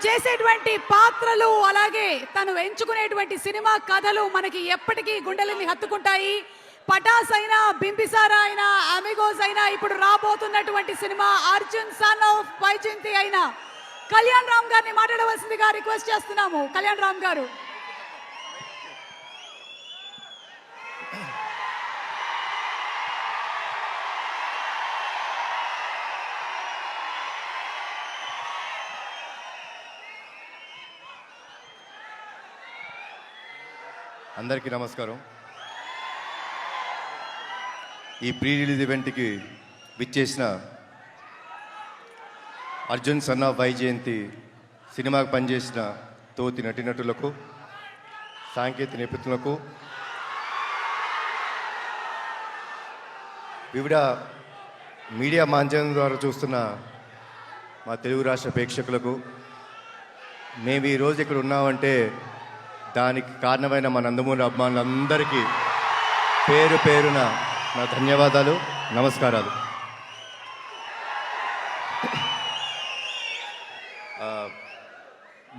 చేసేటువంటి పాత్రలు అలాగే తను ఎంచుకునేటువంటి సినిమా కథలు మనకి ఎప్పటికీ గుండెలని హత్తుకుంటాయి. పటాస్ అయినా, బింబిసారా అయినా, అమిగోస్ అయినా, ఇప్పుడు రాబోతున్నటువంటి cinema Arjun son of Vyjayanthi అయినా కళ్యాణ్ రామ్ గారిని మాట్లాడవలసిందిగా రిక్వెస్ట్ చేస్తున్నాము. కళ్యాణ్ రామ్ గారు. అందరికీ నమస్కారం. ఈ ప్రీ రిలీజ్ ఈవెంట్కి విచ్చేసిన అర్జున్ సన్ ఆఫ్ వైజయంతి సినిమాకు పనిచేసిన తోటి నటీనటులకు, సాంకేతిక నిపుణులకు, వివిధ మీడియా మాధ్యమం ద్వారా చూస్తున్న మా తెలుగు రాష్ట్ర ప్రేక్షకులకు, మేము ఈరోజు ఇక్కడ ఉన్నామంటే దానికి కారణమైన మా నందమూరి అభిమానులందరికీ పేరు పేరున నా ధన్యవాదాలు, నమస్కారాలు.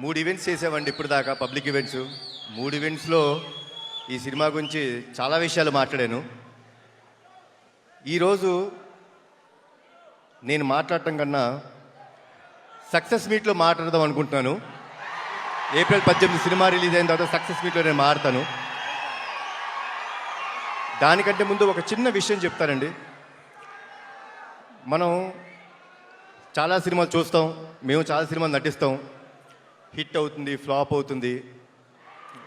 మూడు ఈవెంట్స్ చేసామండి ఇప్పుడు దాకా, పబ్లిక్ ఈవెంట్స్. 3 ఈవెంట్స్లో ఈ సినిమా గురించి చాలా విషయాలు మాట్లాడాను. ఈరోజు నేను మాట్లాడటం కన్నా సక్సెస్ మీట్లో మాట్లాడదాం అనుకుంటున్నాను. ఏప్రిల్ 18 సినిమా రిలీజ్ అయిన తర్వాత సక్సెస్ మీట్లో నేను మాట్లాడతాను. దానికంటే ముందు ఒక చిన్న విషయం చెప్తానండి. మనం చాలా సినిమాలు చూస్తాం, మేము చాలా సినిమాలు నటిస్తాం. హిట్ అవుతుంది, ఫ్లాప్ అవుతుంది.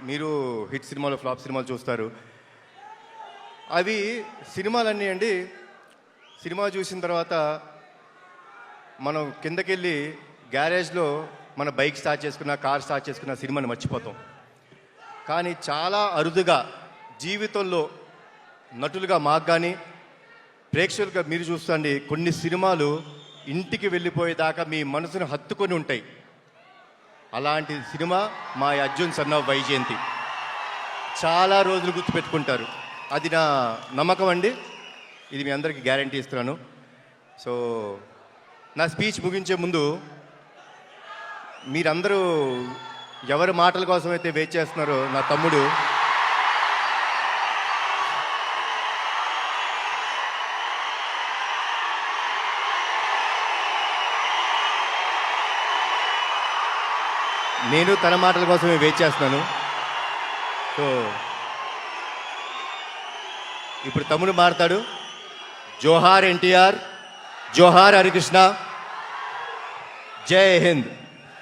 మీరు హిట్ సినిమాలు, ఫ్లాప్ సినిమాలు చూస్తారు. అవి సినిమాలన్నీ అండి, సినిమా చూసిన తర్వాత మనం కిందకెళ్ళి గ్యారేజ్లో మన బైక్ స్టార్ట్ చేసుకున్న, కార్ స్టార్ట్ చేసుకున్న సినిమాని మర్చిపోతాం. కానీ చాలా అరుదుగా జీవితంలో నటులుగా మాకు కానీ ప్రేక్షకులుగా మీరు చూస్తుండి కొన్ని సినిమాలు ఇంటికి వెళ్ళిపోయేదాకా మీ మనసును హత్తుకొని ఉంటాయి. అలాంటి సినిమా మా అర్జున్ సన్ ఆఫ్ వైజయంతి. చాలా రోజులు గుర్తుపెట్టుకుంటారు. అది నా నమ్మకం అండి. ఇది మీ అందరికీ గ్యారంటీ ఇస్తున్నాను. సో నా స్పీచ్ ముగించే ముందు మీరందరూ ఎవరి మాటల కోసం అయితే వెయిట్ చేస్తున్నారో, నా తమ్ముడు నేను తన మాటల కోసమే వెయిట్ చేస్తున్నాను. సో ఇప్పుడు తమ్ముడు మాట్లాడు. జోహార్ ఎన్టీఆర్, జోహార్ హరికృష్ణ, జై హింద్.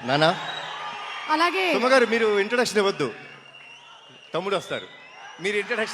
నానా అలాగే సుమగారు మీరు ఇంట్రడక్షన్ ఇవ్వద్దు, తమ్ముడు వస్తారు. మీరు ఇంట్రడక్షన్